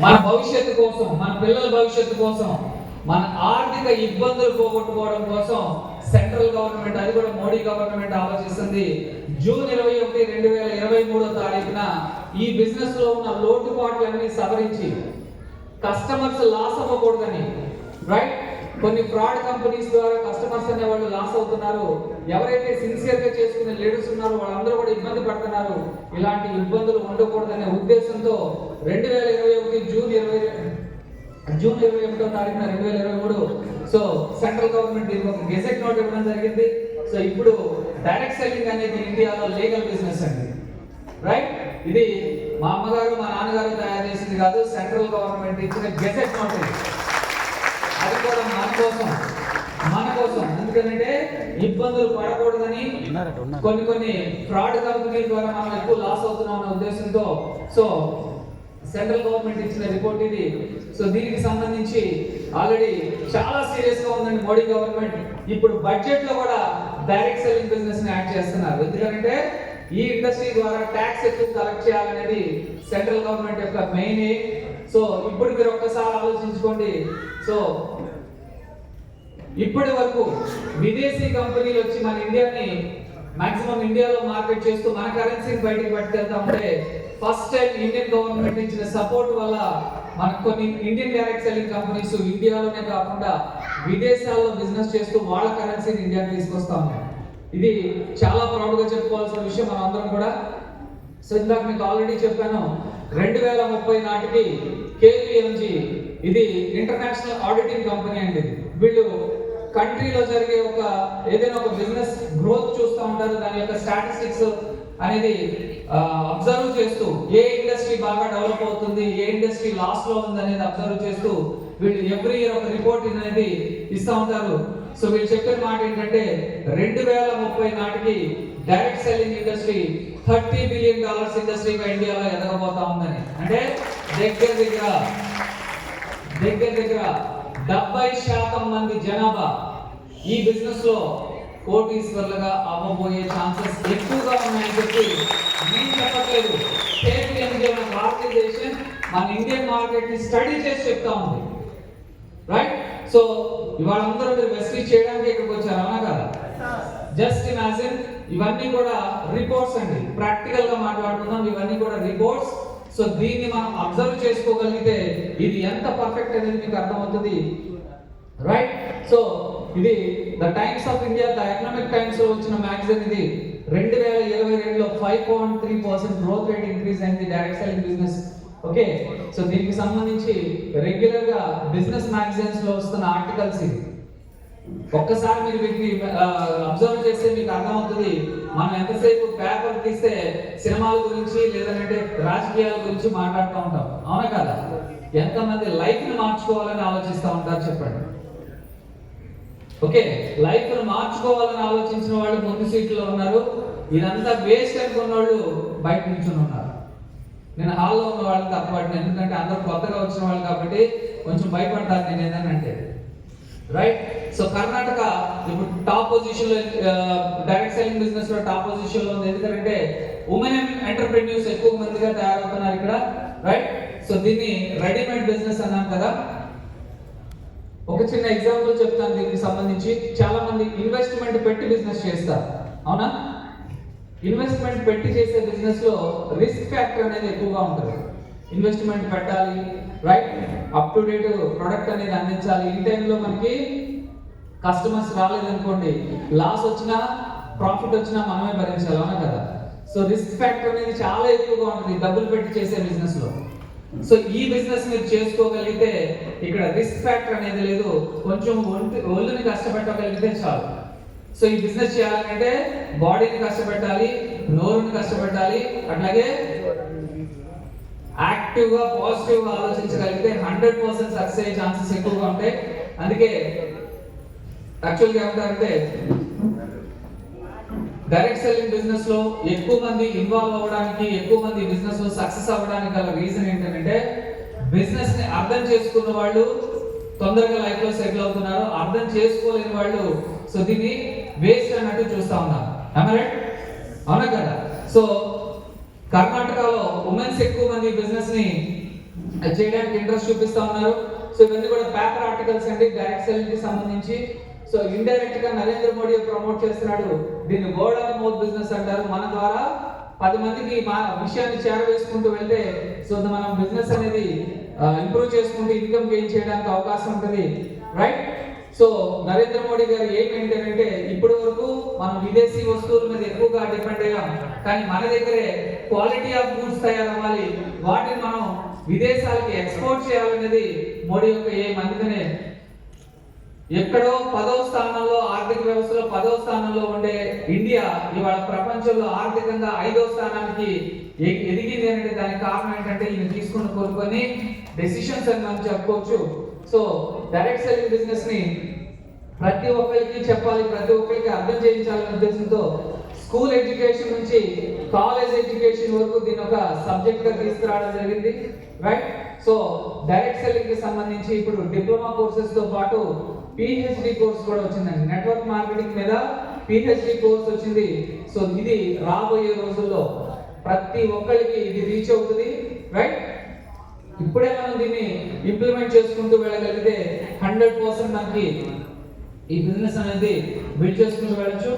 మన భవిష్యత్తు కోసం, మన పిల్లల భవిష్యత్తు కోసం, మన ఆర్థిక ఇబ్బందులు పోగొట్టుకోవడం కోసం సెంట్రల్ గవర్నమెంట్, అది కూడా మోడీ గవర్నమెంట్ ఆలోచిస్తుంది. జూన్ 21, 2023 ఈ బిజినెస్ లో ఉన్న లోటుపాట్లన్నీ సవరించి కస్టమర్స్ లాస్ అవ్వకూడదని, రైట్? కొన్ని ఫ్రాడ్ కంపెనీస్ ద్వారా కస్టమర్స్ అనే వాళ్ళు లాస్ అవుతున్నారు. ఎవరైతే సిన్సియర్ గా చేసుకునే లీడర్స్ ఉన్నారో వాళ్ళందరూ కూడా ఇబ్బంది పడుతున్నారు. ఇలాంటి ఇబ్బందులు ఉండకూడదనే ఉద్దేశంతో 2021 జూన్ 21, 2023 సో సెంట్రల్ గవర్నమెంట్ దీనికి ఒక గెజెట్ నోట్ ఇవ్వడం జరిగింది. సో ఇప్పుడు డైరెక్ట్ సెల్లింగ్ అనేది ఇండియాలో లీగల్ బిజినెస్ అండి, రైట్? ఇది మా అమ్మగారు మా నాన్నగారు తయారు చేసింది కాదు, సెంట్రల్ గవర్నమెంట్ ఇచ్చిన గెజెట్ నోట్ ఇది. అది కూడా మన కోసం ఎందుకంటే ఇబ్బందులు పడకూడదని, కొన్ని ఫ్రాడ్ కంపెనీల ద్వారా మనం ఎక్కువ లాస్ అవుతున్నాం అనే ఉద్దేశంతో సో సెంట్రల్ గవర్నమెంట్ ఇచ్చిన రిపోర్ట్ ఇది. సో దీనికి సంబంధించి ఆల్రెడీ చాలా సీరియస్ గా ఉందండి మోడీ గవర్నమెంట్. ఇప్పుడు బడ్జెట్ లో కూడా డైరెక్ట్ సెల్లింగ్ బిజినెస్ ని యాడ్ చేస్తున్నారు. ఎందుకంటే ఈ ఇండస్ట్రీ ద్వారా ట్యాక్స్ ఎక్కువ కలెక్ట్ చేయాలనేది సెంట్రల్ గవర్నమెంట్ యొక్క మెయిన్ ఎయిమ్. సో ఇప్పుడు మీరు ఒక్కసారి ఆలోచించుకోండి. సో ఇప్పటి వరకు విదేశీ కంపెనీలు వచ్చి మన ఇండియాని మాక్సిమం ఇండియాలో మార్కెట్ చేస్తూ మన కరెన్సీని బయటకు పట్టుకెళ్తా ఉంటే ఫస్ట్ టైం ఇండియన్ గవర్నమెంట్ ఇచ్చిన సపోర్ట్ వల్ల మనకు కొన్ని ఇండియన్ డైరెక్ట్ సెల్లింగ్ కంపెనీస్ ఇండియాలోనే కాకుండా విదేశాల్లో బిజినెస్ చేస్తూ వాళ్ళ కరెన్సీని ఇండియాకి తీసుకొస్తా ఉన్నాయి. ఇది చాలా ప్రౌడ్ గా చెప్పుకోవాల్సిన విషయం మనం అందరం కూడా. సో ఇందాక మీకు ఆల్రెడీ చెప్పాను, 2030 నాటికి KPMG ఇది ఇంటర్నేషనల్ ఆడిటింగ్ కంపెనీ అండి. వీళ్ళు కంట్రీలో జరిగే ఏదైనా ఒక బిజినెస్ గ్రోత్ చూస్తూ ఉంటారు, దాని యొక్క స్టాటిస్టిక్స్ అనేది అబ్జర్వ్ చేస్తూ ఏ ఇండస్ట్రీ బాగా డెవలప్ అవుతుంది, ఏ ఇండస్ట్రీ లాస్ లో ఉంది అనేది అబ్జర్వ్ చేస్తూ వీళ్ళు ఎవ్రీ ఇయర్ ఒక రిపోర్ట్ అనేది ఇస్తూ ఉంటారు. సో వీళ్ళు చెప్పిన మాట ఏంటంటే 2030 నాటికి డైరెక్ట్ సెల్లింగ్ ఇండస్ట్రీ $30 బిలియన్ ఇండస్ట్రీగా ఇండియాలో ఎదగబోతా ఉందని. అంటే దగ్గర 70% మంది జనాభా ఈ బిజినెస్ లో కోటీశ్వర్లుగా అవ్వబోయే ఛాన్సెస్ ఎక్కువగా ఉన్నాయని చెప్పి నేను చెప్పట్లేదు. KPMG ఆర్గనైజేషన్ మన ఇండియన్ మార్కెట్ ని స్టడీ చేసి చెప్తా ఉంది, రైట్? సో ఇవాళ అందరూ మీరు వెస్టిజ్ చేయడానికి ఇక్కడికి వచ్చారు, అవునా కదా? జస్ట్ ఇమాజిన్, ఇవన్నీ కూడా రిపోర్ట్స్ అండి, ప్రాక్టికల్ గా మాట్లాడుతున్నాం. ఇవన్నీ కూడా రిపోర్ట్స్. సో దీన్ని మనం అబ్జర్వ్ చేసుకోగలిగితే ఇది ఎంత పర్ఫెక్ట్ అనేది మీకు అర్థమవుతుంది, రైట్? సో ఇది the times of India, the economic times లో వచ్చిన మ్యాగజైన్ ఇది. 2022లో 5.3% గ్రోత్ రేట్ ఇంక్రీజ్ అయింది direct selling business. Okay, so దీనికి సంబంధించి రెగ్యులర్ గా బిజినెస్ మ్యాగజైన్స్ లో వస్తున్న ఆర్టికల్స్ ఇది. ఒక్కసారి మీరు వీటిని అబ్జర్వ్ చేస్తే మీకు అర్థమవుతుంది. మనం ఎంతసేపు పేపర్ తీస్తే సినిమాల గురించి లేదంటే రాజకీయాల గురించి మాట్లాడుతూ ఉంటాం, అవునా కదా? ఎంతమంది లైఫ్ ని మార్చుకోవాలని ఆలోచిస్తూ ఉంటారు చెప్పండి. ఓకే, లైఫ్ ను మార్చుకోవాలని ఆలోచించిన వాళ్ళు ముందు సీట్లో ఉన్నారు. ఇదంతా వేస్ట్ అనుకున్న వాళ్ళు బయట నిల్చుని ఉన్నారు. నేను హాల్లో ఉన్న వాళ్ళకి తప్పబడిన, ఎందుకంటే అందరూ కొత్తగా వచ్చిన వాళ్ళు కాబట్టి కొంచెం భయపడ్డారు నేను ఏదనంటే, రైట్? సో కర్ణాటక ఇప్పుడు టాప్ పొజిషన్ లో డైరెక్ట్ సెల్లింగ్ బిజినెస్ లో టాప్ పొజిషన్ లో ఉంది. ఎందుకంటే ఉమెన్ ఎంటర్ప్రెన్యూర్స్ ఎక్కువ మందిగా తయారవుతున్నారు ఇక్కడ, రైట్? సో దీన్ని రెడీమేడ్ బిజినెస్ అన్నాం కదా. ఒక చిన్న ఎగ్జాంపుల్ చెప్తాను దీనికి సంబంధించి. చాలా మంది ఇన్వెస్ట్మెంట్ పెట్టి బిజినెస్ చేస్తారు, అవునా? ఇన్వెస్ట్మెంట్ పెట్టి చేసే బిజినెస్ లో రిస్క్ ఫ్యాక్టర్ అనేది ఎక్కువగా ఉంటుంది. ఇన్వెస్ట్మెంట్ పెట్టాలి, right? Up to date product అనేది అందించాలి. ఈ టైంలో మనకి కస్టమర్స్ రాలేదనుకోండి, లాస్ వచ్చినా ప్రాఫిట్ వచ్చినా మనమే భరించాలి, అవునా కదా? సో రిస్క్ ఫ్యాక్టర్ అనేది చాలా ఎక్కువగా ఉంటుంది డబ్బులు పెట్టి చేసే బిజినెస్ లో. సో ఈ బిజినెస్ మీరు చేసుకోగలిగితే ఇక్కడ రిస్క్ ఫ్యాక్టర్ అనేది లేదు, కొంచెం ఒళ్ళుని కష్టపెట్టగలిగితే చాలు. సో ఈ బిజినెస్ చేయాలంటే బాడీని కష్టపెట్టాలి, నోరుని కష్టపెట్టాలి, అట్లాగే యాక్టివ్ గా పాజిటివ్ గా ఆలోచించగలిగితే 100% సక్సెస్ అయ్యే ఛాన్సెస్ ఎక్కువగా ఉంటాయి. అందుకే యాక్చువల్గా ఏమంటారంటే డైరెక్ట్ సెల్లింగ్ బిజినెస్ లో ఎక్కువ మంది ఇన్వాల్వ్ అవ్వడానికి, ఎక్కువ మంది బిజినెస్ లో సక్సెస్ అవ్వడానికి గల రీజన్ ఏంటంటే బిజినెస్ ని అర్థం చేసుకున్న వాళ్ళు తొందరగా లైఫ్ లో సెటిల్ అవుతున్నారు, అర్థం చేసుకోలేని వాళ్ళు సో దీన్ని వేస్ట్ అన్నట్టు చూస్తా ఉన్నారు, అవునా కదా? సో కర్ణాటకలో ఉమెన్స్ ఎక్కువ మంది బిజినెస్ ని అది చేయడానికి ఇంట్రెస్ట్ చూపిస్తా ఉన్నారు. సో ఇవన్నీ కూడా పేపర్ ఆర్టికల్స్ అండి, డైరెక్ట్ సెల్లింగ్ కి సంబంధించి. సో ఇండైరెక్ట్ గా నరేంద్ర మోడీ ప్రమోట్ చేస్తున్నాడు. దీన్ని వర్డ్ ఆఫ్ మౌత్ బిజినెస్ అంటారు. మన ద్వారా 10 మందికి మా విషయాన్ని చేరవేసుకుంటూ వెళ్తే సో మనం బిజినెస్ అనేది ఇంప్రూవ్ చేసుకుంటూ ఇన్కమ్ గెయిన్ చేయడానికి అవకాశం ఉంటుంది, రైట్? సో నరేంద్ర మోడీ గారు ఏం ఏంటంటే ఇప్పటి వరకు మనం విదేశీ వస్తువుల మీద ఎక్కువగా డిపెండ్ అయ్యాం, కానీ మన దగ్గరే క్వాలిటీ ఆఫ్ గూడ్స్ తయారవ్వాలి, వాటిని మనం విదేశాలకి ఎక్స్పోర్ట్ చేయాలనేది మోడీ యొక్క ఏం. అందుకనే ఎక్కడో 10వ స్థానంలో ఆర్థిక వ్యవస్థలో 10వ స్థానంలో ఉండే ఇండియా ఇవాళ ప్రపంచంలో ఆర్థికంగా 5వ స్థానానికి ఎదిగింది అంటే దానికి కారణం ఏంటంటే ఈయన తీసుకుని కోరుకొని డెసిషన్స్ అని మనం చెప్పుకోవచ్చు. సో డైరెక్ట్ సెల్లింగ్ బిజినెస్ ని ప్రతి ఒక్కరికి చెప్పాలి, ప్రతి ఒక్కరికి అర్థం చేయించాలనే ఉద్దేశంతో స్కూల్ ఎడ్యుకేషన్ నుంచి కాలేజ్ ఎడ్యుకేషన్ వరకు దీని ఒక సబ్జెక్ట్ గా తీసుకురావడం జరిగింది, రైట్? సో డైరెక్ట్ సెల్లింగ్ కి సంబంధించి ఇప్పుడు డిప్లొమా కోర్సెస్ తో పాటు పిహెచ్డి కోర్స్ కూడా వచ్చిందండి. నెట్వర్క్ మార్కెటింగ్ మీద పిహెచ్డి కోర్స్ వచ్చింది. సో ఇది రాబోయే రోజుల్లో ప్రతి ఒక్కరికి ఇది రీచ్ అవుతుంది, రైట్? ఇప్పుడే మనం దీన్ని ఇంప్లిమెంట్ చేసుకుంటూ వెళ్ళగలిగితే 100% మనకి ఈ బిజినెస్ అనేది బిల్డ్ చేసుకుంటూ వెళ్ళచ్చు.